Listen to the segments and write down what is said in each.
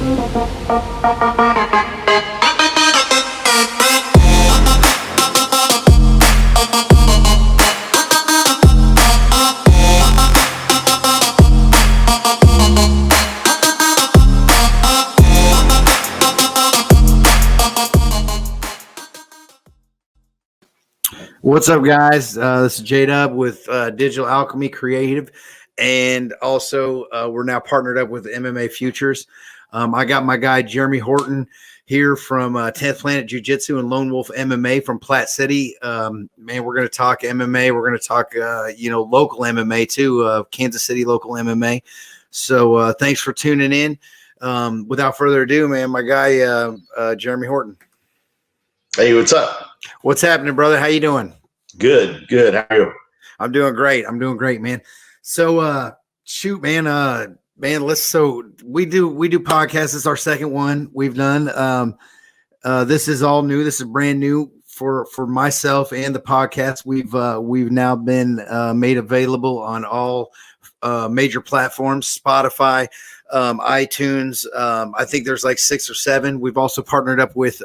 What's up, guys? This is J-Dub with Digital Alchemy Creative, and also we're now partnered up with MMA Futures. I got my guy Jeremy Whorton here from 10th Planet Jiu-Jitsu and Lone Wolf MMA from Platte City. Man, we're going to talk MMA. We're going to talk, local MMA too, Kansas City local MMA. So thanks for tuning in. Without further ado, man, my guy Jeremy Whorton. Hey, what's up? What's happening, brother? How you doing? Good. How are you? I'm doing great, man. So, shoot, man, so we do podcasts. This is our second one we've done. This is all new. This is brand new for myself and the podcast. We've now been made available on all major platforms, Spotify, iTunes. I think there's like 6 or 7. We've also partnered up with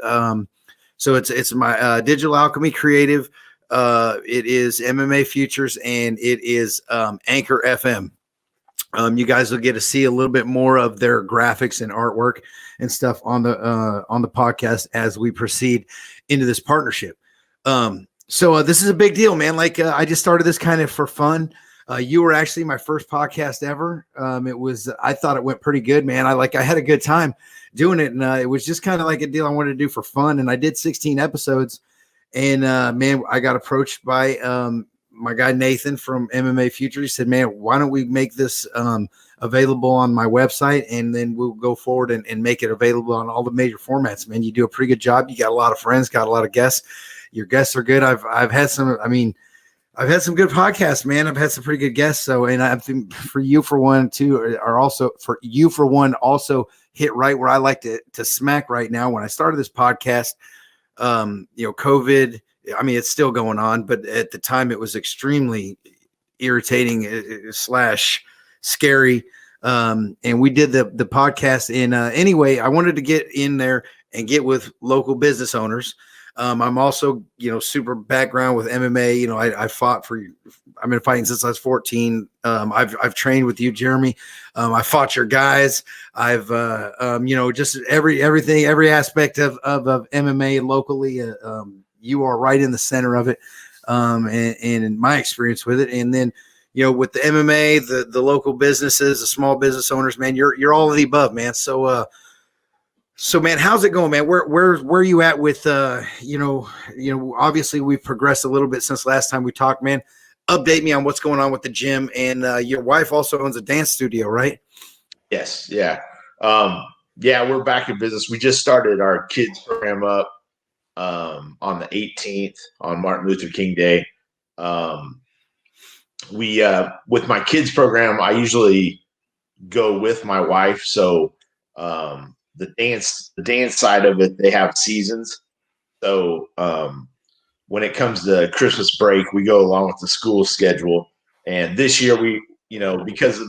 so it's my Digital Alchemy Creative. It is MMA Futures, and it is Anchor FM. You guys will get to see a little bit more of their graphics and artwork and stuff on the podcast as we proceed into this partnership. So this is a big deal, man. Like I just started this kind of for fun. You were actually my first podcast ever. I thought it went pretty good, man. I had a good time doing it, and it was just kind of like a deal I wanted to do for fun. And I did 16 episodes, and man, I got approached by my guy Nathan from MMA Future. He said, "Man, why don't we make this available on my website, and then we'll go forward and make it available on all the major formats." Man, you do a pretty good job. You got a lot of friends, got a lot of guests. Your guests are good. I've had some. I mean, I've had some good podcasts, man. I've had some pretty good guests. So, and I think for you for one, too, are also for you for one, also hit right where I like to smack right now. When I started this podcast, COVID, I mean, it's still going on, but at the time it was extremely irritating / scary. And we did the podcast in, anyway, I wanted to get in there and get with local business owners. I'm also, super background with MMA. I've been fighting since I was 14. I've trained with you, Jeremy. I fought your guys. I've, just every aspect of MMA locally. You are right in the center of it. And in my experience with it. And then, with the MMA, the local businesses, the small business owners, man, you're all of the above, man. So man, how's it going, man? Where are you at with, obviously we've progressed a little bit since last time we talked, man. Update me on what's going on with the gym, and your wife also owns a dance studio, right? Yes. Yeah. We're back in business. We just started our kids program up on the 18th on Martin Luther King Day. With my kids program, I usually go with my wife. So, the dance side of it, they have seasons. So when it comes to Christmas break, we go along with the school schedule. And this year we, because of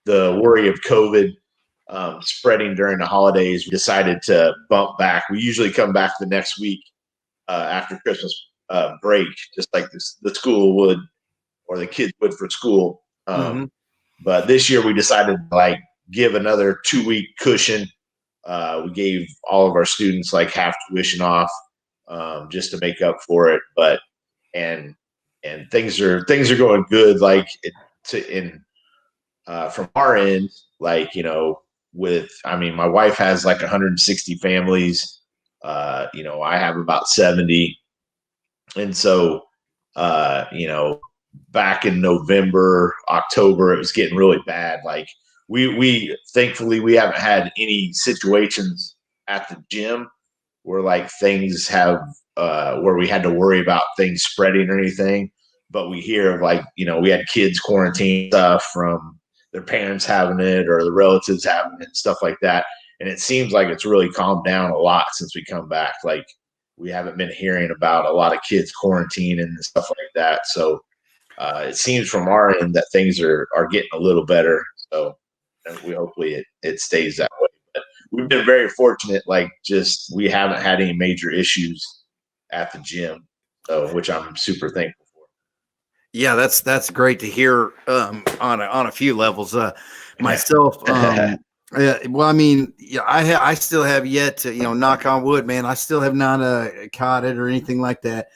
the worry of COVID spreading during the holidays, we decided to bump back. We usually come back the next week after Christmas break, just like the school would, or the kids would for school. But this year we decided to give another 2-week cushion. We gave all of our students half tuition off, just to make up for it. But and things are going good. From our end, my wife has 160 families. I have about 70, and so back in November, October, it was getting really bad. We thankfully we haven't had any situations at the gym where things have where we had to worry about things spreading or anything. But we hear of we had kids quarantine stuff from their parents having it or the relatives having it and stuff like that. And it seems like it's really calmed down a lot since we come back. We haven't been hearing about a lot of kids quarantining and stuff like that. So it seems from our end that things are getting a little better. So. And hopefully it stays that way. But we've been very fortunate. Like, just we haven't had any major issues at the gym, so which I'm super thankful for. Yeah, that's great to hear on a few levels. Myself, well, I mean, yeah, I still have yet to, knock on wood, man. I still have not caught it or anything like that.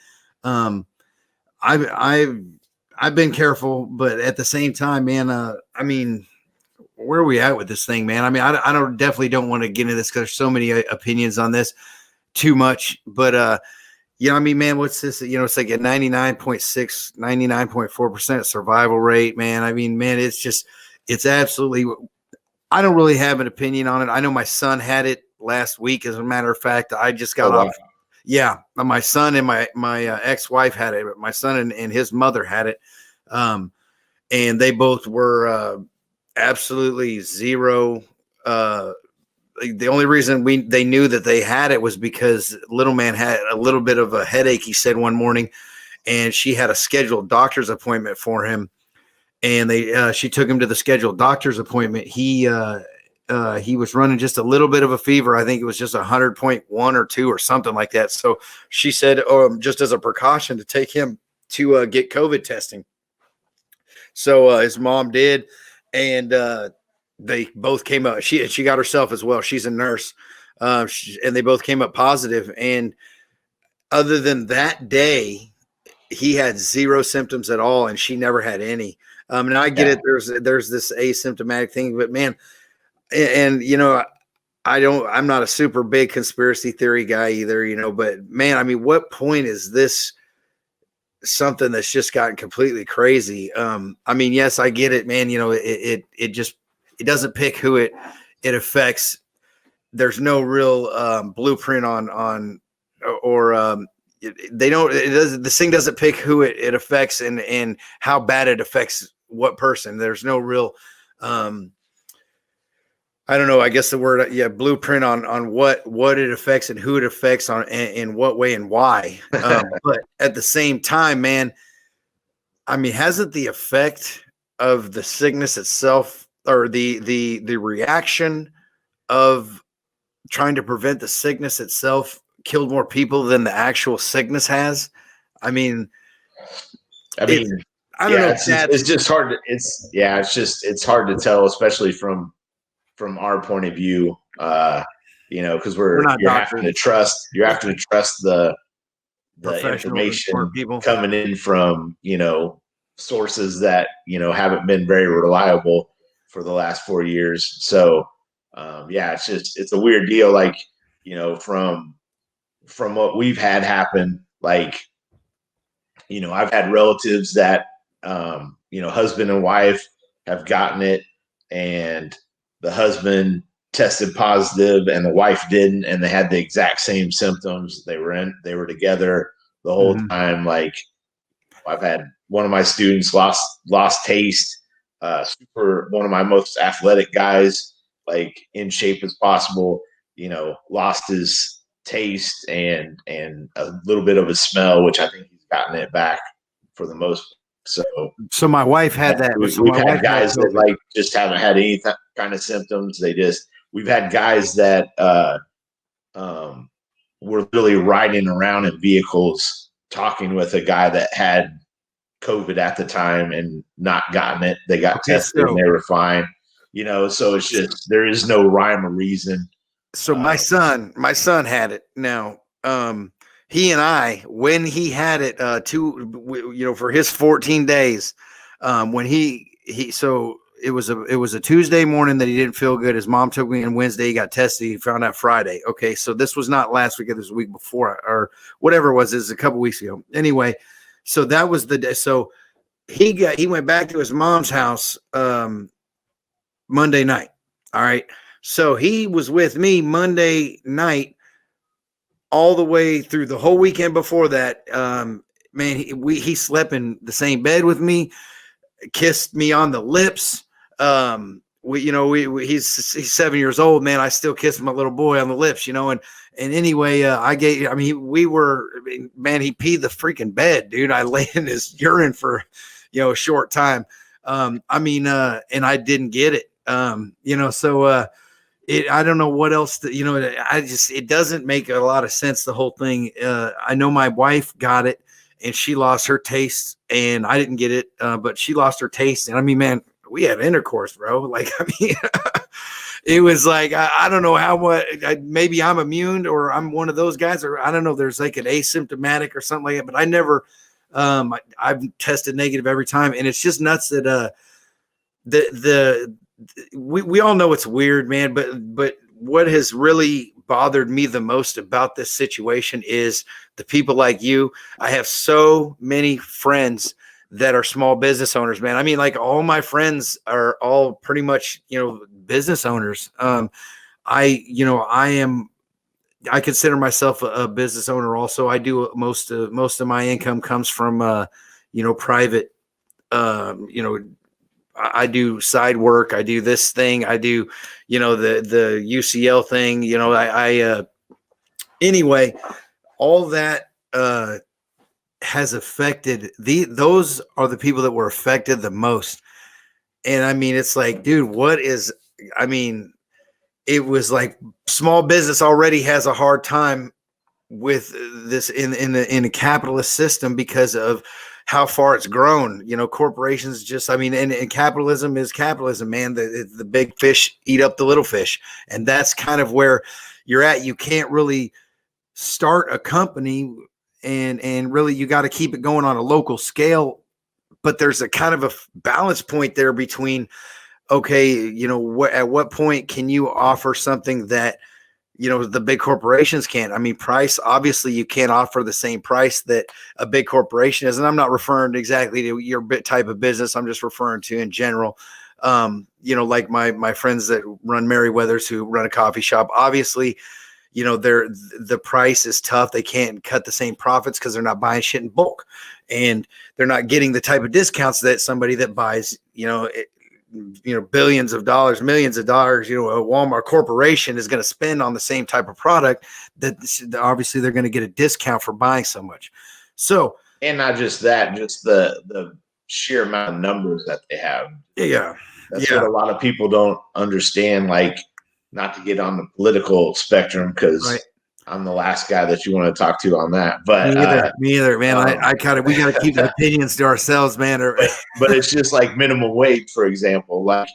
I've been careful, but at the same time, man, I mean, where are we at with this thing, man? I mean, I definitely don't want to get into this because there's so many opinions on this too much, but I mean, man, what's this? It's like a 99.6, 99.4% survival rate, man. I mean, man, it's absolutely, I don't really have an opinion on it. I know my son had it last week. As a matter of fact, I just got off. Yeah. My son and my ex-wife had it, but my son and his mother had it. And they both were absolutely zero. The only reason they knew that they had it was because little man had a little bit of a headache, he said one morning, and she had a scheduled doctor's appointment for him. And she took him to the scheduled doctor's appointment. He was running just a little bit of a fever. I think it was just 100.1 or 2 or something like that. So she said, just as a precaution, to take him to get COVID testing. So his mom did, and they both came up. She got herself as well. She's a nurse, and they both came up positive. And other than that day, he had zero symptoms at all, and she never had any. And I get it. There's this asymptomatic thing, but man, and I'm not a super big conspiracy theory guy either, but man, I mean, what point is this something that's just gotten completely crazy? I mean, yes, I get it, man. It doesn't pick who it affects. There's no real blueprint on this thing doesn't pick who it affects and how bad it affects what person. There's no real I don't know, I guess the word, blueprint on what it affects and who it affects on in what way and why. But at the same time, man, I mean, hasn't the effect of the sickness itself, or the reaction of trying to prevent the sickness itself, killed more people than the actual sickness has? I mean, I don't know. It's just hard. It's hard to tell, especially from our point of view, because you're having to trust the information coming in from, sources that, haven't been very reliable for the last 4 years. So, it's a weird deal. Like, from what we've had happen, like, I've had relatives that, husband and wife have gotten it, and the husband tested positive and the wife didn't, and they had the exact same symptoms. They were together the whole time. Like, I've had one of my students lost taste, one of my most athletic guys, like in shape as possible, lost his taste and a little bit of a smell, which I think he's gotten it back for the most part. So my wife had that. We've had guys that like just haven't had any kind of symptoms. We've had guys that were really riding around in vehicles talking with a guy that had COVID at the time and not gotten it. They got tested and they were fine. So it's just, there is no rhyme or reason. So my son had it now. He and I, when he had it, for his 14 days, so it was a Tuesday morning that he didn't feel good. His mom took me in Wednesday. He got tested. He found out Friday. Okay. So this was not last week. It was a week before, or whatever it was. It was a couple weeks ago. Anyway, so that was the day. So he went back to his mom's house, Monday night. All right. So he was with me Monday night all the way through the whole weekend before that. Man, he slept in the same bed with me, kissed me on the lips. He's 7 years old, man. I still kiss my little boy on the lips, and anyway, he peed the freaking bed, dude. I lay in his urine for, a short time. And I didn't get it. So I don't know what else to, it doesn't make a lot of sense, the whole thing. I know my wife got it and she lost her taste, and I didn't get it, but she lost her taste. And I mean, man, we had intercourse, bro. Like, I mean, it was like, I don't know how much, maybe I'm immune or I'm one of those guys, or I don't know, there's like an asymptomatic or something like that, but I never, I've tested negative every time. And it's just nuts that, we all know it's weird, man, but what has really bothered me the most about this situation is the people like you. I have so many friends that are small business owners, man. I mean, like, all my friends are all pretty much, business owners. I consider myself a business owner also. I do most of my income comes from, private, I do side work. I do this thing. I do, the UCL thing, anyway, all that, has affected those are the people that were affected the most. And I mean, it's like, dude, it was like small business already has a hard time with this in the capitalist system because of how far it's grown. Corporations just, and capitalism is capitalism, man. The big fish eat up the little fish. And that's kind of where you're at. You can't really start a company and really, you got to keep it going on a local scale. But there's a kind of a balance point there between, okay, at what point can you offer something that, the big corporations can't? I mean, price, obviously you can't offer the same price that a big corporation is. And I'm not referring exactly to your type of business. I'm just referring to in general, like my friends that run Merriweather's, who run a coffee shop, obviously, the price is tough. They can't cut the same profits because they're not buying shit in bulk, and they're not getting the type of discounts that somebody that buys, billions of dollars, millions of dollars, a Walmart corporation is going to spend on the same type of product. That obviously they're going to get a discount for buying so much. So, and not just that, just the sheer amount of numbers that they have. Yeah. That's what a lot of people don't understand. Like, not to get on the political spectrum, because I'm the last guy that you want to talk to on that. But me either, man. We got to keep the opinions to ourselves, man. But it's just like minimum wage, for example. Like,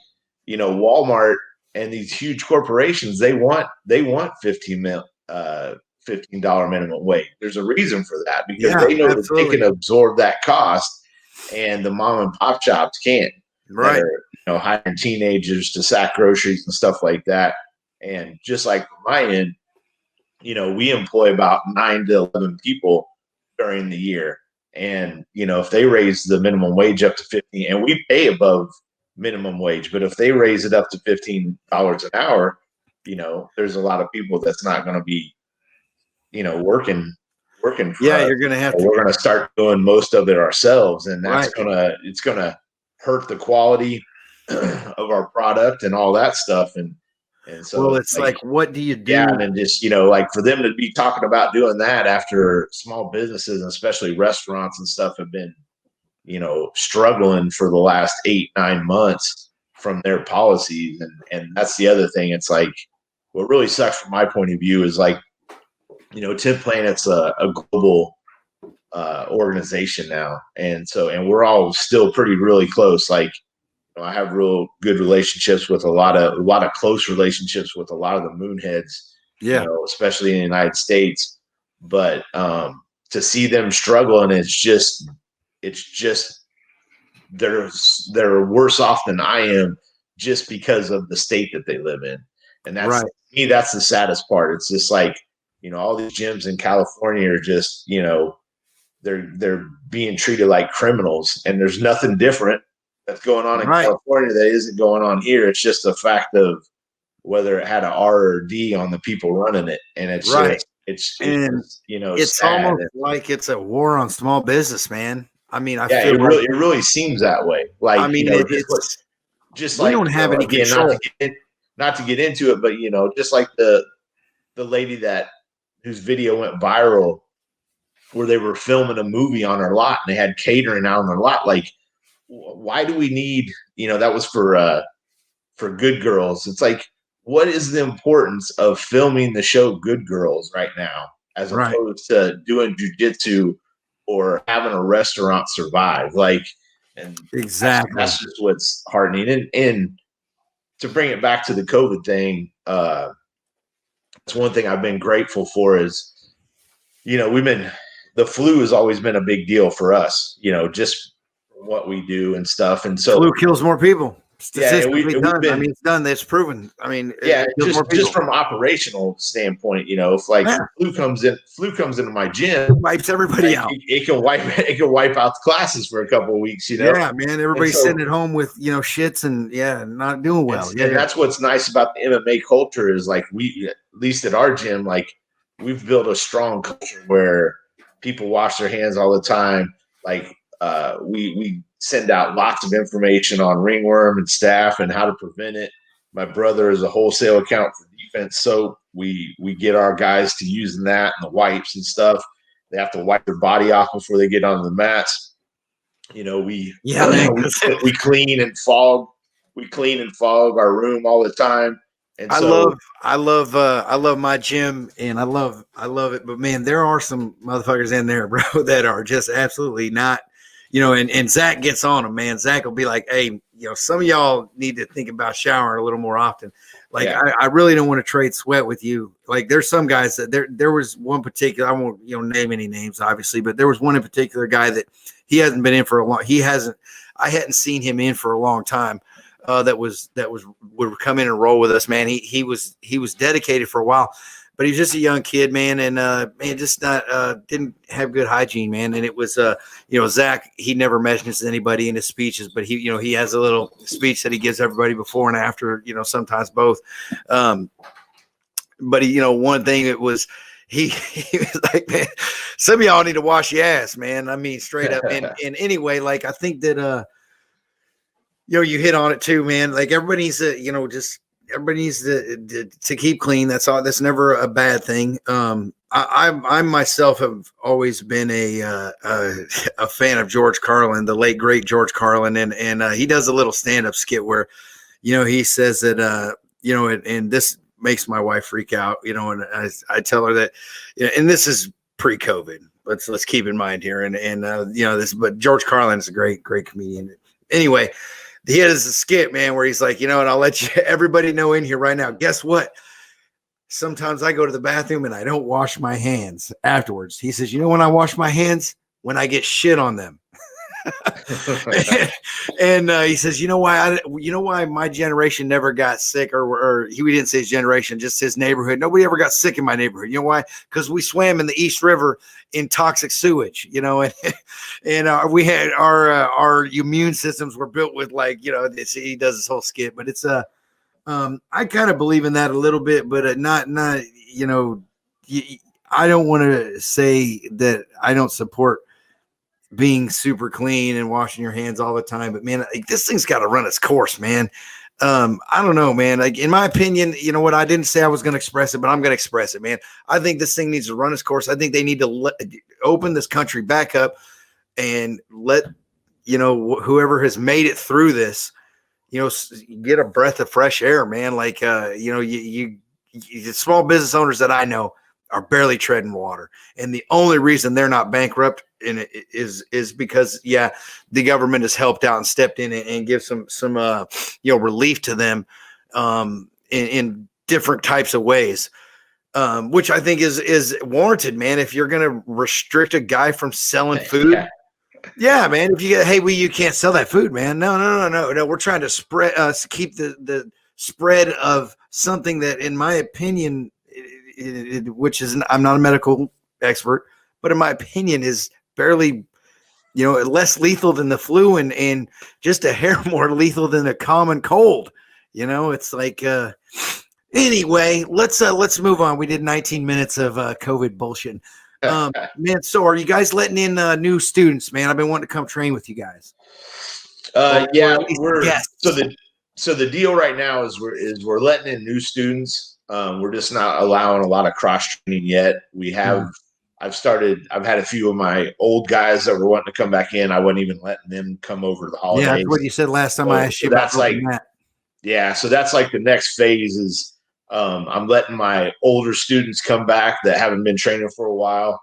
Walmart and these huge corporations, they want $15 minimum wage. There's a reason for that, because they know that they can absorb that cost, and the mom and pop shops can't. Right. That are, hiring teenagers to sack groceries and stuff like that. And just like from my end, we employ about 9 to 11 people during the year. And, if they raise the minimum wage up to 15, and we pay above minimum wage, but if they raise it up to $15 an hour, there's a lot of people that's not going to be, working. For you're going to have to. We're going to start doing most of it ourselves. And that's it's going to hurt the quality of our product and all that stuff. And so, well, it's like, what do you do? Yeah, and then just, like, for them to be talking about doing that after small businesses, and especially restaurants and stuff, have been, struggling for the last 8-9 months from their policies. And that's the other thing. It's like, what really sucks from my point of view is, like, Tip Planet's a global organization now. And we're all still really close. Like, I have real good relationships with a lot of close relationships with a lot of the moonheads, especially in the United States. But to see them struggle, and it's just they're worse off than I am, just because of the state that they live in. And that's to me, that's the saddest part. It's just like, all these gyms in California are just, they're being treated like criminals, and there's nothing different that's going on in California that isn't going on here. It's just a fact of whether it had an R or D on the people running it. And it's it's sad. Almost like it's a war on small business, man. I mean, it really seems that way. Like, it's just like, we don't have any control. Not to get into it, but just like the lady whose video went viral, where they were filming a movie on her lot, and they had catering out on their lot. Like, why do we need, that was for Good Girls. It's like, what is the importance of filming the show Good Girls right now, as Right. opposed to doing jujitsu or having a restaurant survive? Like, and Exactly. that's just what's heartening. And to bring it back to the COVID thing, that's one thing I've been grateful for is, the flu has always been a big deal for us, just what we do and stuff. And so Flu kills more people. yeah, and Statistically we've done. been, I mean, it's done. It's proven. I mean, yeah, it kills more people. just from operational standpoint, if like flu comes into my gym, wipes everybody out. It can wipe out the classes for a couple of weeks, Yeah, man. Everybody's sitting at home with shits and not doing well. And that's what's nice about the MMA culture is like we, at least at our gym, like we've built a strong culture where people wash their hands all the time. Like we send out lots of information on ringworm and staph and how to prevent it. My brother is a wholesale account for defense, so we get our guys to using that and the wipes and stuff. They have to wipe their body off before they get on the mats. We clean and fog. We clean and fog our room all the time. And I love my gym, and I love it. But man, there are some motherfuckers in there, bro, that are just absolutely not. And Zach gets on them, man. Zach will be like, hey, some of y'all need to think about showering a little more often. Like, I really don't want to trade sweat with you. Like, there's some guys that there was one particular, I won't, name any names, obviously, but there was one in particular guy that he hasn't been in for a long, I hadn't seen him in for a long time. That would come in and roll with us, man. He was dedicated for a while, but he was just a young kid, man, and just not didn't have good hygiene, man. And it was Zach, he never mentions anybody in his speeches, but he has a little speech that he gives everybody before and after, sometimes both. But one thing it was he was like, man, some of y'all need to wash your ass, man. I mean, straight up. And anyway, like I think that you hit on it too, man. Like everybody needs to, everybody needs to keep clean. That's all. That's never a bad thing. I myself have always been a fan of George Carlin, the late great George Carlin, and he does a little stand-up skit where, he says that and this makes my wife freak out, and I tell her that, and this is pre-COVID. Let's keep in mind here, but George Carlin is a great comedian. Anyway. He has a skit, man, where he's like, and I'll let everybody know in here right now. Guess what? Sometimes I go to the bathroom and I don't wash my hands afterwards. He says, when I wash my hands? When I get shit on them. and he says, why my generation never got sick, or we didn't say his generation, just his neighborhood. Nobody ever got sick in my neighborhood. You know why? Because we swam in the East River in toxic sewage, and we had our immune systems were built with he does this whole skit, but it's I kind of believe in that a little bit, but not I don't want to say that I don't support being super clean and washing your hands all the time, but man, this thing's got to run its course, man. I don't know, man. Like in my opinion, what I didn't say I was going to express it, but I'm going to express it, man. I think this thing needs to run its course. I think they need to open this country back up and let whoever has made it through this, get a breath of fresh air, man. Like you small business owners that I know are barely treading water, and the only reason they're not bankrupt is because the government has helped out and stepped in and give some relief to them in different types of ways, which I think is warranted, man. If you're going to restrict a guy from selling food, man. If you get, you can't sell that food, man. No. We're trying to spread keep the spread of something that, in my opinion, which is, I'm not a medical expert, but in my opinion is barely, less lethal than the flu and just a hair more lethal than a common cold. It's like, anyway, let's move on. We did 19 minutes of COVID bullshit. Man, so are you guys letting in new students, man? I've been wanting to come train with you guys. So the deal right now is we're letting in new students. We're just not allowing a lot of cross training yet. We have, I've had a few of my old guys that were wanting to come back in. I wasn't even letting them come over the holidays. Yeah, that's what you said last time I asked you about that. Yeah. So that's like the next phase is I'm letting my older students come back that haven't been training for a while.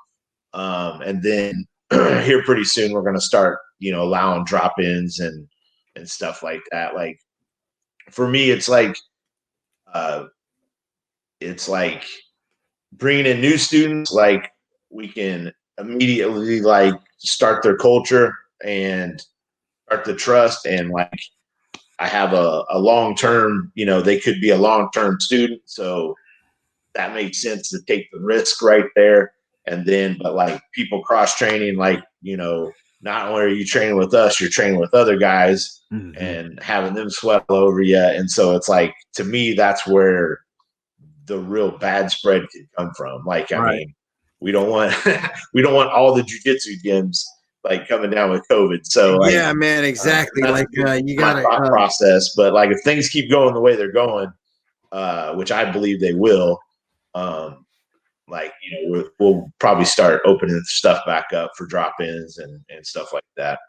And then here pretty soon, we're going to start, allowing drop-ins and stuff like that. Like for me, it's like bringing in new students. Like we can immediately like start their culture and start the trust. And like I have a long-term, they could be a long-term student. So that makes sense to take the risk right there. And then, but like people cross training, like, not only are you training with us, you're training with other guys and having them sweat all over you. And so it's like, to me, that's where the real bad spread can come from. Like, I mean, we don't want, we don't want all the jujitsu gyms like coming down with COVID. So like, yeah, man, exactly. You got to process, but like if things keep going the way they're going, which I believe they will, we'll probably start opening stuff back up for drop-ins and stuff like that.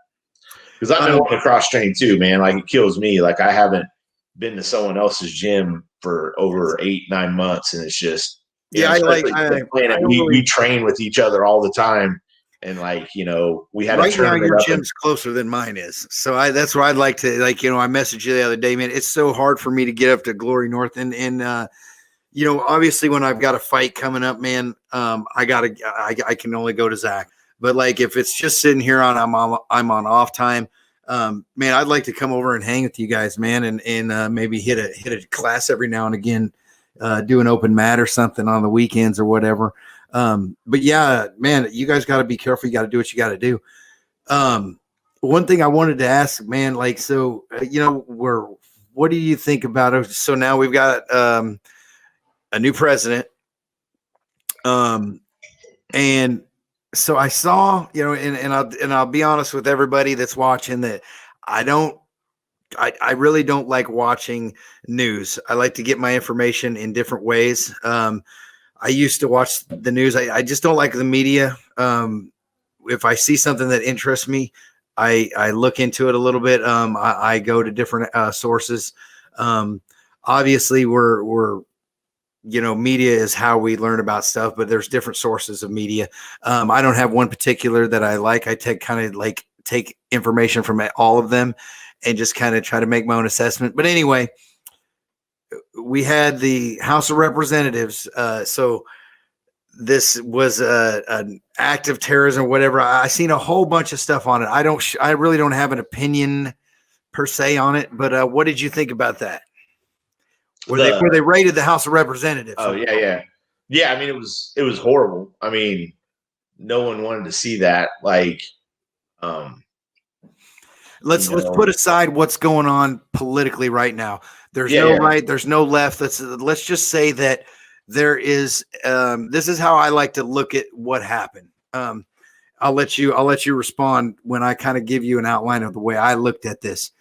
Because I've been wanting to cross train too, man. Like it kills me. Like I haven't been to someone else's gym for over 8-9 months, and it's just we train with each other all the time. And like, we had right now your gym's closer than mine is. So that's where I'd like to, I messaged you the other day, man. It's so hard for me to get up to Glory North and obviously when I've got a fight coming up, man, I can only go to Zach. But like if it's just sitting here I'm on off time, man, I'd like to come over and hang with you guys, man, and maybe hit a class every now and again, do an open mat or something on the weekends or whatever. But yeah, man, you guys got to be careful. You got to do what you got to do. One thing I wanted to ask, man, like, so, what do you think about it? So now we've got, a new president. And so I saw, and I'll be honest with everybody that's watching that I really don't like watching news. I like to get my information in different ways. I used to watch the news. I just don't like the media. If I see something that interests me, I look into it a little bit. I go to different sources. Obviously we're media is how we learn about stuff, but there's different sources of media. I don't have one particular that I like. I take information from all of them and just kind of try to make my own assessment. But anyway, we had the House of Representatives. So this was an act of terrorism or whatever. I seen a whole bunch of stuff on it. I really don't have an opinion per se on it, but what did you think about that? Where they raided the House of Representatives. Oh yeah. I mean, it was horrible. I mean, no one wanted to see that. Like, let's put aside what's going on politically right now. There's no right, there's no left. Let's just say that there is. This is how I like to look at what happened. I'll let you respond when I kind of give you an outline of the way I looked at this.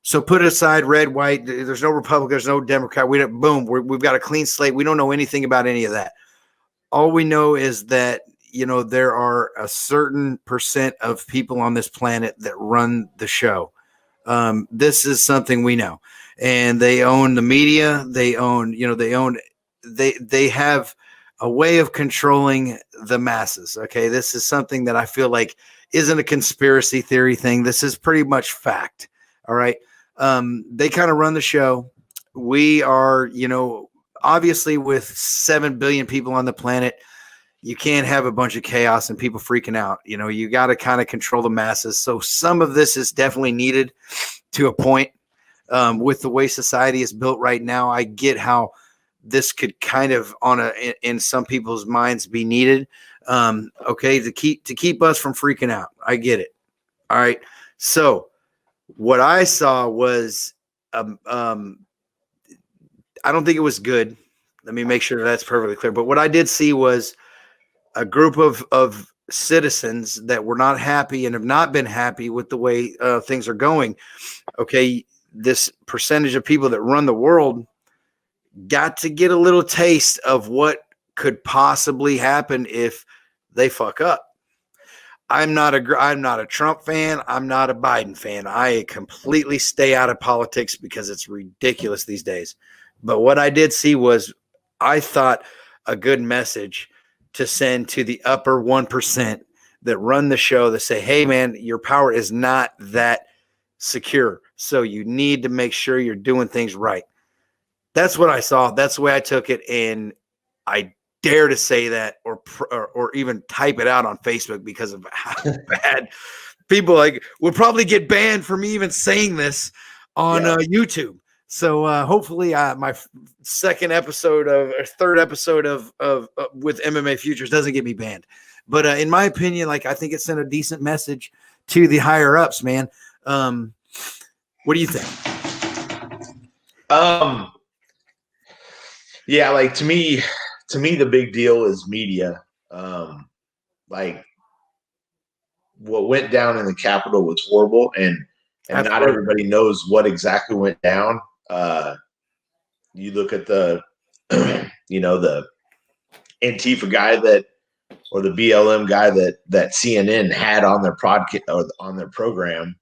So put aside red, white. There's no Republican. There's no Democrat. We've got a clean slate. We don't know anything about any of that. All we know is that, there are a certain percent of people on this planet that run the show. This is something we know, and they own the media. They have a way of controlling the masses. Okay. This is something that I feel like isn't a conspiracy theory thing. This is pretty much fact. All right. They kind of run the show. We are, obviously with 7 billion people on the planet, you can't have a bunch of chaos and people freaking out. You got to kind of control the masses. So some of this is definitely needed to a point. With the way society is built right now, I get how this could kind of in some people's minds be needed. Okay. To keep us from freaking out. I get it. All right. So, what I saw was, I don't think it was good. Let me make sure that's perfectly clear. But what I did see was a group of citizens that were not happy and have not been happy with the way things are going. Okay, this percentage of people that run the world got to get a little taste of what could possibly happen if they fuck up. I'm not a Trump fan. I'm not a Biden fan. I completely stay out of politics because it's ridiculous these days. But what I did see was, I thought, a good message to send to the upper 1% that run the show, that say, hey, man, your power is not that secure. So you need to make sure you're doing things right. That's what I saw. That's the way I took it. And I dare to say that, or even type it out on Facebook, because of how bad people would probably get banned for me even saying this on YouTube. So hopefully my third episode of with MMA Futures doesn't get me banned. But in my opinion, I think it sent a decent message to the higher ups, man. What do you think? Yeah, to me, the big deal is media. What went down in the Capitol was horrible, and not everybody knows what exactly went down. You look at the, the Antifa guy or the BLM guy that CNN had on their podcast or on their program,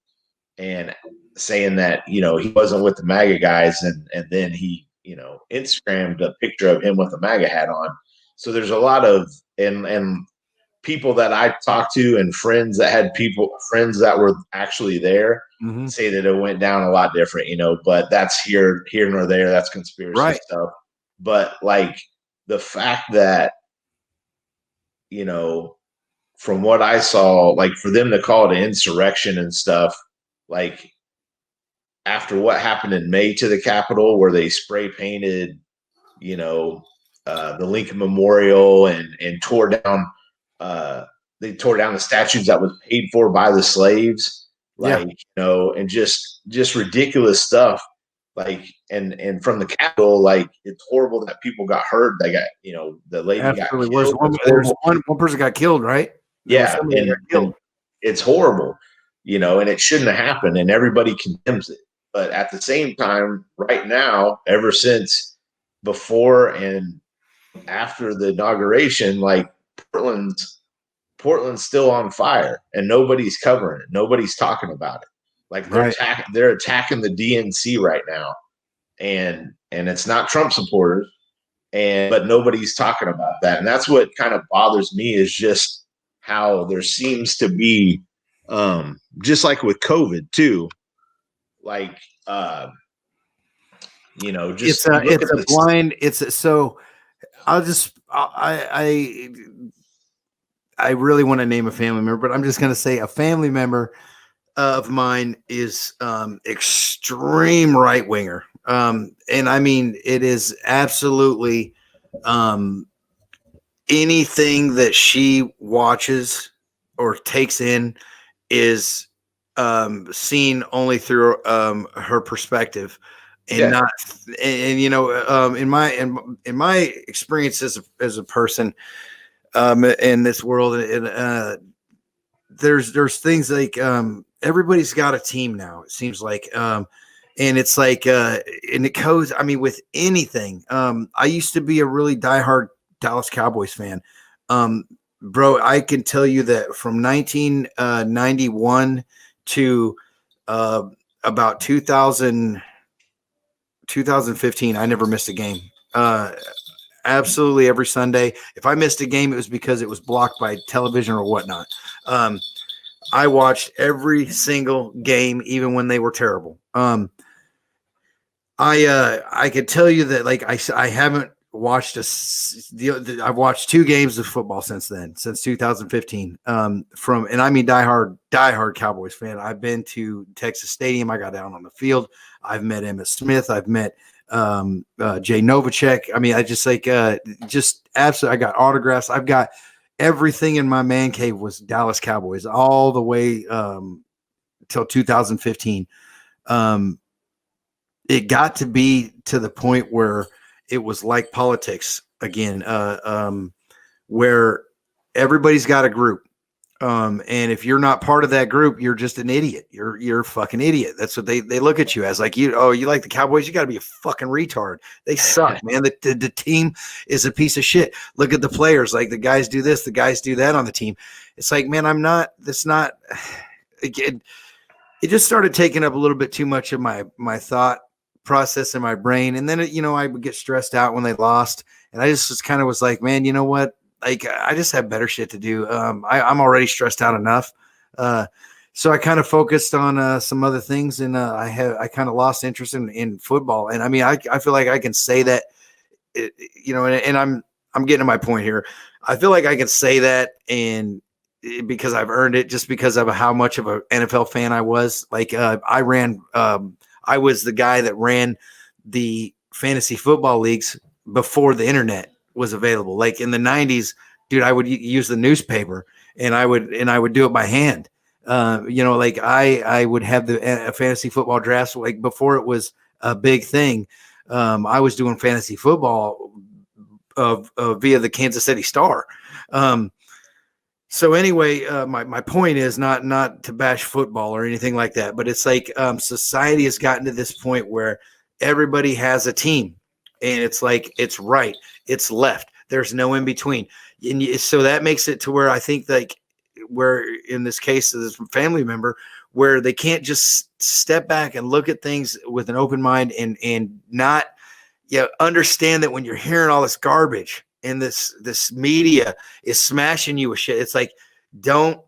and saying that, he wasn't with the MAGA guys, and then he, Instagrammed a picture of him with a MAGA hat on. So there's a lot of, and people that I talked to and friends that were actually there say that it went down a lot different, but that's here nor there. That's conspiracy stuff. But the fact that, from what I saw, for them to call it an insurrection and stuff, after what happened in May to the Capitol, where they spray painted, the Lincoln Memorial and tore down, they tore down the statues that was paid for by the slaves, and just ridiculous stuff. And from the Capitol, it's horrible that people got hurt. They got, the lady got killed. One person got killed, right? Yeah, and it's horrible, and it shouldn't have happened, and everybody condemns it. But at the same time, right now, ever since before and after the inauguration, Portland's still on fire, and nobody's covering it. Nobody's talking about it. They're attacking the DNC right now, and it's not Trump supporters, but nobody's talking about that. And that's what kind of bothers me, is just how there seems to be, just like with COVID too, just it's a blind. I really want to name a family member, but I'm just going to say a family member of mine is extreme right winger. And I mean, it is absolutely anything that she watches or takes in is seen only through her perspective, and not, and in my experience as a person in this world, and there's things everybody's got a team now, it seems like, and it's and it goes, I mean, with anything. I used to be a really diehard Dallas Cowboys fan. Bro, I can tell you that from 1991 to about 2015, I never missed a game. Absolutely every Sunday. If I missed a game, it was because it was blocked by television or whatnot. I watched every single game, even when they were terrible. I could tell you that I haven't watched I've watched 2 games of football since 2015. And I mean diehard Cowboys fan. I've been to Texas Stadium. I got down on the field. I've met Emmitt Smith. I've met Jay Novacek. I mean, I just just absolutely. I got autographs. I've got everything in my man cave was Dallas Cowboys all the way till 2015. It got to be to the point where it was like politics again, where everybody's got a group. And if you're not part of that group, you're just an idiot. You're a fucking idiot. That's what they look at you as. You like the Cowboys? You got to be a fucking retard. They suck, man. The team is a piece of shit. Look at the players. The guys do this, the guys do that on the team. It's man, I'm not. That's not. It just started taking up a little bit too much of my thought process in my brain. And then, I would get stressed out when they lost. And I just kind of was like, man, you know what? Like, I just have better shit to do. I'm already stressed out enough. So I kind of focused on some other things, and I kind of lost interest in football. And I mean, I feel like I can say that, and I'm getting to my point here. I feel like I can say that, and because I've earned it, just because of how much of an NFL fan I was. Like, I was the guy that ran the fantasy football leagues before the internet was available. Like in the 90s, dude, I would use the newspaper, and I would do it by hand. Like I would have the fantasy football drafts like before it was a big thing. I was doing fantasy football via the Kansas City Star. So anyway, my point is not to bash football or anything like that, but it's like society has gotten to this point where everybody has a team, and it's like it's right, it's left. There's no in between, and so that makes it to where I think like where in this case this family member where they can't just step back and look at things with an open mind and not understand that when you're hearing all this garbage and this media is smashing you with shit, it's like, don't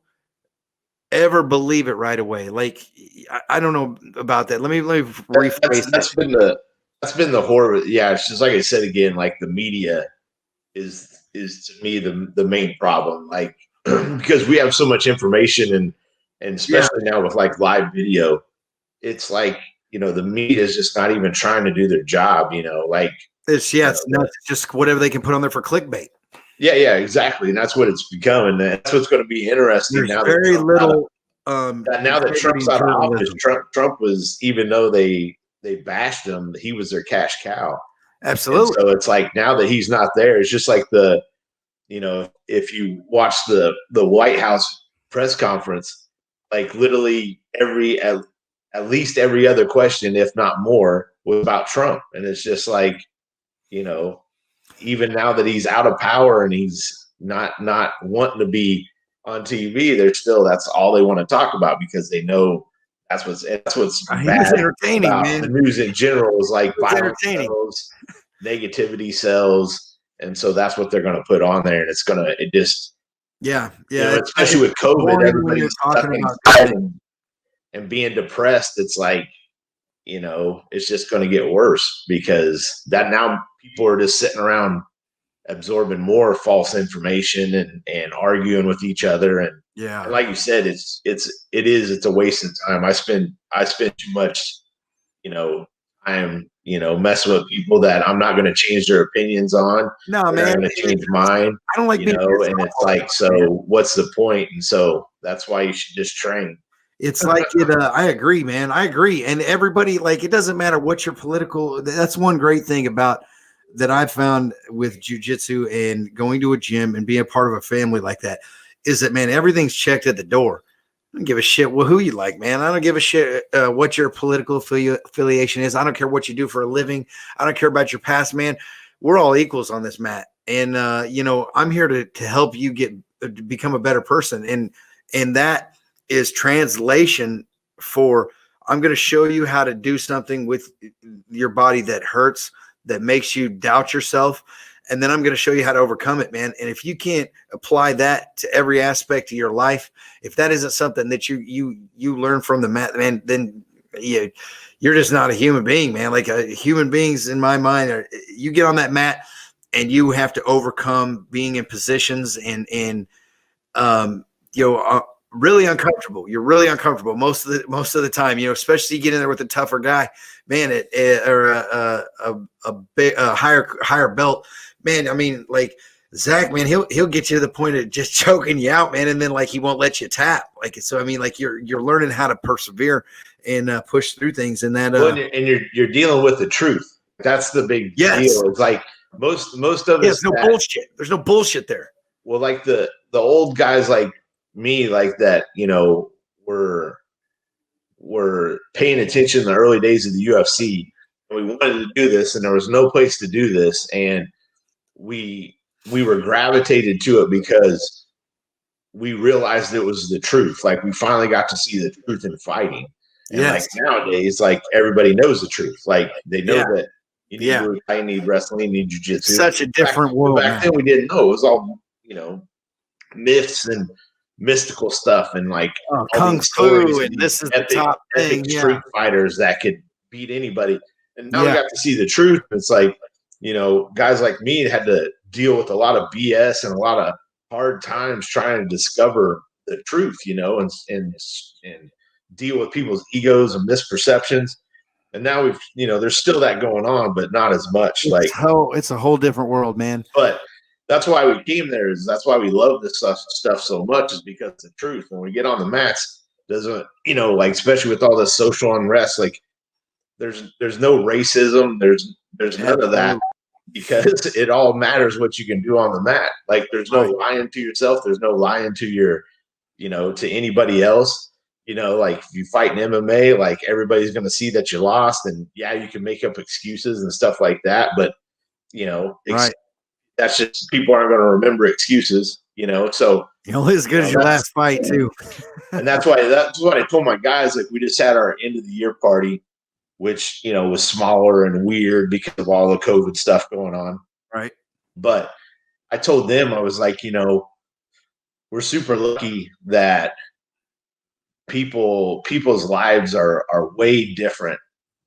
ever believe it right away. Like, I don't know about that. Let me rephrase that's been the horror. Yeah, it's just like I said again, like the media is to me the main problem. Like, because we have so much information and especially now with like live video, it's like, the media is just not even trying to do their job, like it's just whatever they can put on there for clickbait. Yeah, exactly. And that's what it's become. And that's what's going to be interesting. There's now very little now that Trump's out of office. Trump was, even though they bashed him, he was their cash cow. Absolutely. And so it's like now that he's not there, it's just like if you watch the White House press conference, like literally at least every other question, if not more, was about Trump. And it's just like, even now that he's out of power and he's not wanting to be on TV, that's all they want to talk about, because they know that's what's bad entertaining, about man. The news in general is like violence sells, negativity sells, and so that's what they're going to put on there, and especially with COVID, everybody's talking about and being depressed. It's like, it's just going to get worse, because that now people are just sitting around absorbing more false information and arguing with each other. And like you said, it's a waste of time. I spend too much, time, messing with people that I'm not going to change their opinions on. No, man, I'm going to change mine. I don't like and it's like, so what's the point? And so that's why you should just train. It's like I agree, man. I agree. And everybody, like, it doesn't matter what your political, that's one great thing about that I've found with jiu-jitsu and going to a gym and being a part of a family like that, is that, man, everything's checked at the door. I don't give a shit who you like, man. I don't give a shit what your political affiliation is. I don't care what you do for a living. I don't care about your past, man. We're all equals on this mat. And, I'm here to help you become a better person. And that is translation for, I'm going to show you how to do something with your body that hurts, that makes you doubt yourself. And then I'm going to show you how to overcome it, man. And if you can't apply that to every aspect of your life, if that isn't something that you learn from the mat, man, then you're just not a human being, man. Like human beings in my mind you get on that mat and you have to overcome being in positions and really uncomfortable. You're really uncomfortable most of the time, especially you get in there with a tougher guy, man, or a higher belt, man. I mean, like Zach, man, he'll get you to the point of just choking you out, man. And then like, he won't let you tap. Like, so, I mean, like you're learning how to persevere and push through things. And that, you're dealing with the truth. That's the big deal. It's like most of us. There's no bullshit. There's no bullshit there. Well, like the old guys like me, like that, were paying attention in the early days of the UFC, and we wanted to do this, and there was no place to do this, and we were gravitated to it because we realized it was the truth. Like, we finally got to see the truth in fighting. And like Yes. nowadays, like everybody knows the truth. Like they know Yeah. that you need Muay Thai, you need wrestling, you need jujitsu. Such a different world. Back then we didn't know. It was all, myths and mystical stuff and like all Kung these Fu, stories and this is the top thing. epic street fighters that could beat anybody. And now we Yeah. got to see the truth. It's like, guys like me had to deal with a lot of BS and a lot of hard times trying to discover the truth, and deal with people's egos and misperceptions. And now there's still that going on, but not as much. It's a whole different world, man. But that's why we came there. That's why we love this stuff so much, is because the truth. When we get on the mats, doesn't especially with all this social unrest, like there's no racism, there's none of that, because it all matters what you can do on the mat. Like there's no lying to yourself, there's no lying to your to anybody else. Like if you fight in MMA, like everybody's going to see that you lost, and you can make up excuses and stuff like that, but that's just, people aren't going to remember excuses, so you're only as good as your last fight too. And that's what I told my guys. Like we just had our end of the year party, which was smaller and weird because of all the COVID stuff going on. Right. But I told them, I was like, we're super lucky that people's lives are way different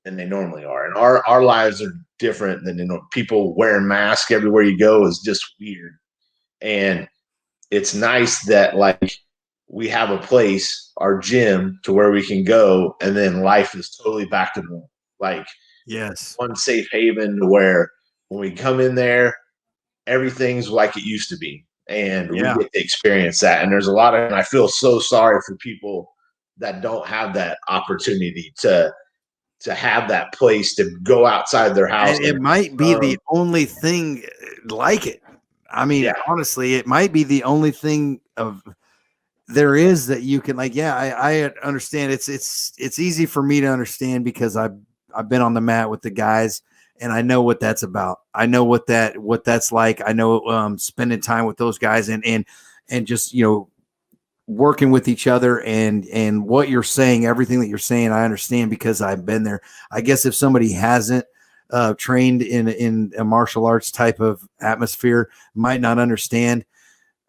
than they normally are, and our lives are different than people wearing masks everywhere you go is just weird. And it's nice that like we have a place, our gym, to where we can go, and then life is totally back to normal. Like one safe haven to where when we come in there, everything's like it used to be, and we get to experience that. And there's and I feel so sorry for people that don't have that opportunity to have that place to go outside their house. And it might be the only thing like it. I mean, honestly, it might be the only thing there is that you can I understand. It's easy for me to understand because I've been on the mat with the guys, and I know what that's about. I know what that's like. I know spending time with those guys and just working with each other and what you're saying, everything that you're saying, I understand because I've been there. I guess if somebody hasn't trained in a martial arts type of atmosphere, might not understand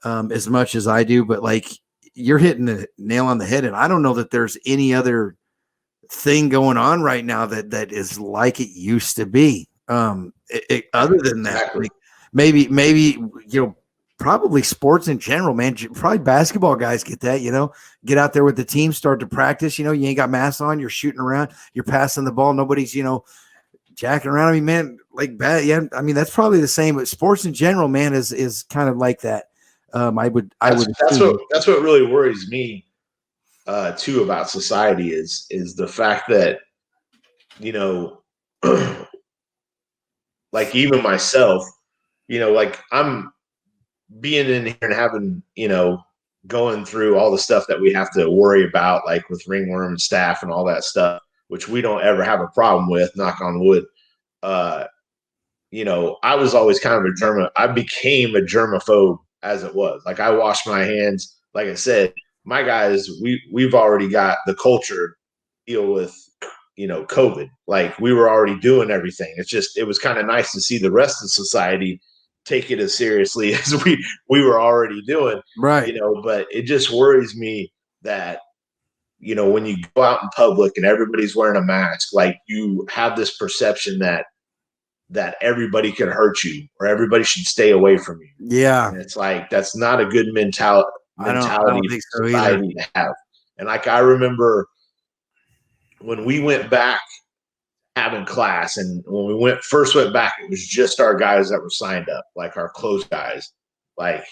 as much as I do, but like you're hitting the nail on the head. And I don't know that there's any other thing going on right now that is like it used to be. Other than that, like maybe probably sports in general, man. Probably basketball guys get that, get out there with the team, start to practice. You ain't got masks on, you're shooting around, you're passing the ball, nobody's jacking around. I mean, man, like bad. Yeah, I mean that's probably the same. But sports in general, man, is kind of like that. That's what really worries me too about society is the fact that like even myself, like I'm being in here and having going through all the stuff that we have to worry about, like with ringworm and staph and all that stuff, which we don't ever have a problem with, knock on wood. I was always kind of I became a germaphobe as it was. Like I wash my hands. Like I said, my guys, we've already got the culture to deal with, COVID. Like we were already doing everything. It was kind of nice to see the rest of society take it as seriously as we were already doing. Right. But it just worries me that, when you go out in public and everybody's wearing a mask, like you have this perception that everybody can hurt you or everybody should stay away from you. Yeah. And it's like, that's not a good mentality I don't think so society to have. And like, I remember when we went back having class, and when we first went back, it was just our guys that were signed up, like our close guys, like,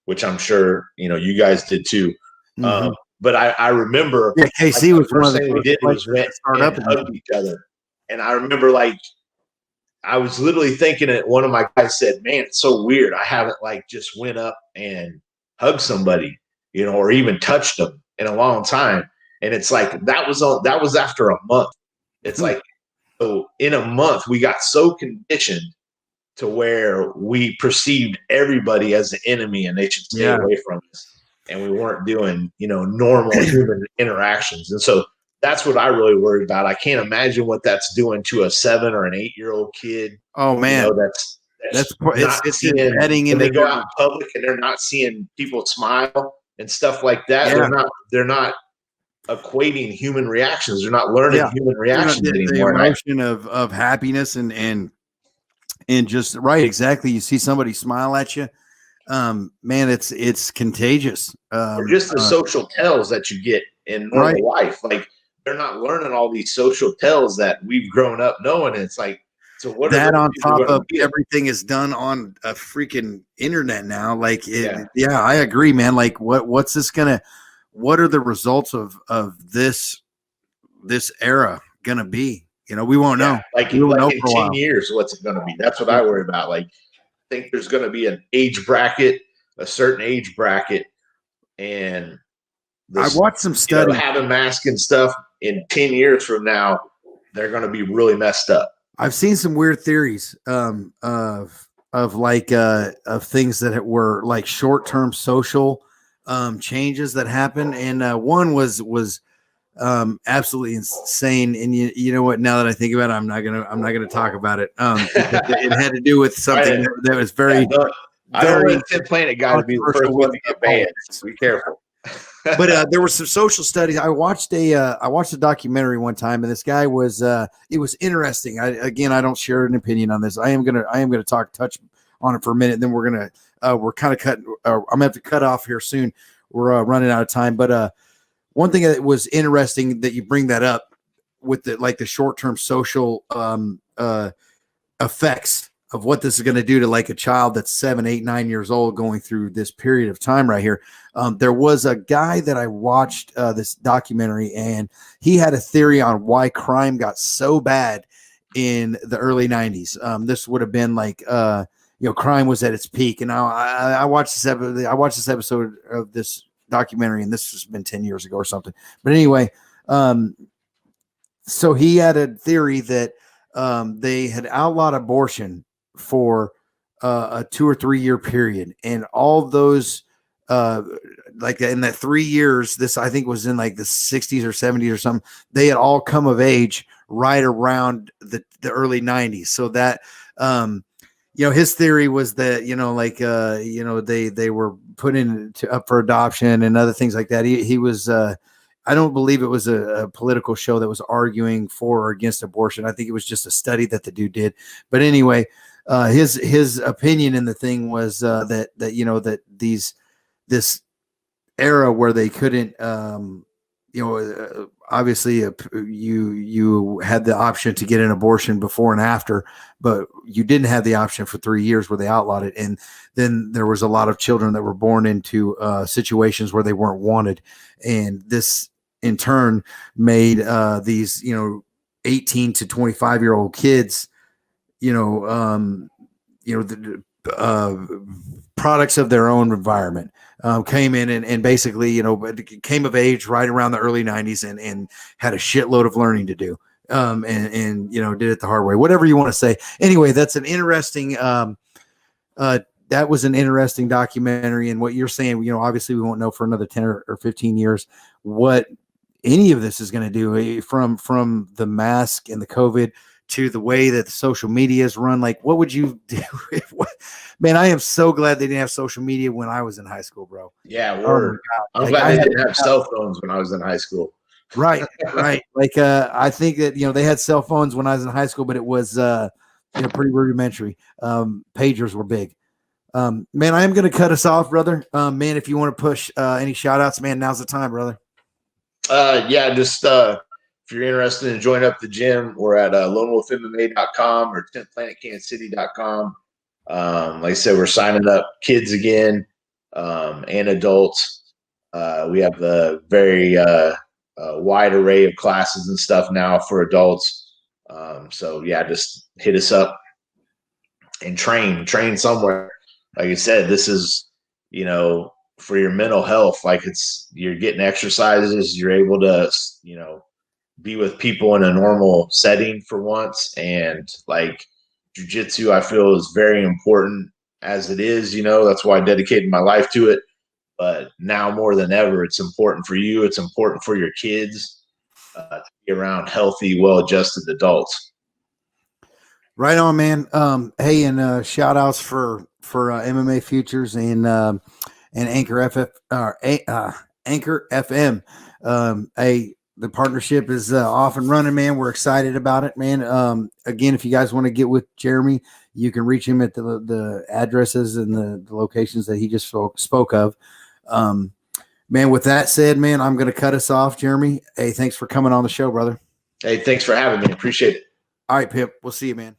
which I'm sure, you guys did too. Mm-hmm. But I remember KC was one of the thing we did was went and hugged each other. And I remember I was literally thinking that one of my guys said, man, it's so weird. I haven't just went up and hugged somebody, or even touched them in a long time. And it's like, that was after a month. It's like, so in a month, we got so conditioned to where we perceived everybody as an enemy and they should stay away from us. And we weren't doing, normal human interactions. And so that's what I really worry about. I can't imagine what that's doing to a 7 or an 8-year-old kid. Oh man, That's it's not seeing embedding when into they go their, out in public and they're not seeing people smile and stuff like that. yeah. They're not equating human reactions. They're not learning Yeah, human you know, reactions the anymore. emotion of happiness and just right, exactly. You see somebody smile at you, man, it's contagious. Or just the social tells that you get in normal life. Like they're not learning all these social tells that we've grown up knowing. It's like, so what that are those on people top going of to get? everything is done on a freaking internet now. Like, yeah, I agree, man. Like, what's this gonna? What are the results of this era gonna be? You know, we won't know. Like, We won't know in for a 10 while. years, what's it going to be? That's what I worry about. Like, I think there's going to be an age bracket, a certain age bracket, and I watched some studies. Having masks and stuff in 10 years from now, they're going to be really messed up. I've seen some weird theories of like of things that were like short-term social changes that happen, and one was absolutely insane. And you know what? Now that I think about it, I'm not gonna talk about it. It had to do with something that was very. I don't want the 10th Planet guy to be the first one to get banned. So be careful. But there were some social studies. I watched a documentary one time, and this guy was it was interesting. I don't share an opinion on this. I am gonna touch on it for a minute. Then we're kind of cutting. I'm gonna have to cut off here soon. We're running out of time. But one thing that was interesting that you bring that up with the short term social effects of what this is going to do to like a child that's 7, 8, 9 years old going through this period of time right here. There was a guy that I watched this documentary, and he had a theory on why crime got so bad in the early 90s. This would have been like, crime was at its peak. And now I watched this episode of this documentary, and this has been 10 years ago or something. But anyway, so he had a theory that they had outlawed abortion for a 2 or 3 year period, and all those like in that 3 years, this I think was in like the 60s or 70s or something, they had all come of age right around the early 90s. So that his theory was that they were put up for adoption and other things like that. He was I don't believe it was a political show that was arguing for or against abortion. I think it was just a study that the dude did. But anyway, his opinion in the thing was that this era where they couldn't obviously you had the option to get an abortion before and after, but you didn't have the option for 3 years where they outlawed it. And then there was a lot of children that were born into situations where they weren't wanted. And this in turn made these, 18 to 25-year-old kids, products of their own environment, came in and basically, came of age right around the early 90s and had a shitload of learning to do. And did it the hard way, whatever you want to say. Anyway, that's an interesting, that was an interesting documentary. And what you're saying, obviously we won't know for another 10 or 15 years what any of this is going to do, from the mask and the COVID to the way that the social media is run. Like, what would you do? Man, I am so glad they didn't have social media when I was in high school, bro. Yeah, word. I'm glad they didn't have cell phones when I was in high school. Right. Like, I think that, they had cell phones when I was in high school, but it was, pretty rudimentary. Pagers were big. Man, I am going to cut us off, brother. Man, if you want to push any shout outs, man, now's the time, brother. Just if you're interested in joining up the gym, we're at lonewolfmma.com or 10thplanetkansascity.com. Like I said, we're signing up kids again and adults. We have a very wide array of classes and stuff now for adults. Just hit us up and train somewhere. Like I said, this is, for your mental health. Like, you're getting exercises, you're able to, be with people in a normal setting for once. And like jiu-jitsu, I feel is very important as it is, that's why I dedicated my life to it. But now more than ever, it's important for you. It's important for your kids. to be around healthy, well-adjusted adults. Right on, man. Hey, and shout outs for MMA Futures and Anchor Anchor FM. Hey, the partnership is off and running, man. We're excited about it, man. Again, if you guys want to get with Jeremy, you can reach him at the addresses and the locations that he just spoke of. Man, with that said, man, I'm going to cut us off, Jeremy. Hey, thanks for coming on the show, brother. Hey, thanks for having me. Appreciate it. All right, Pip. We'll see you, man.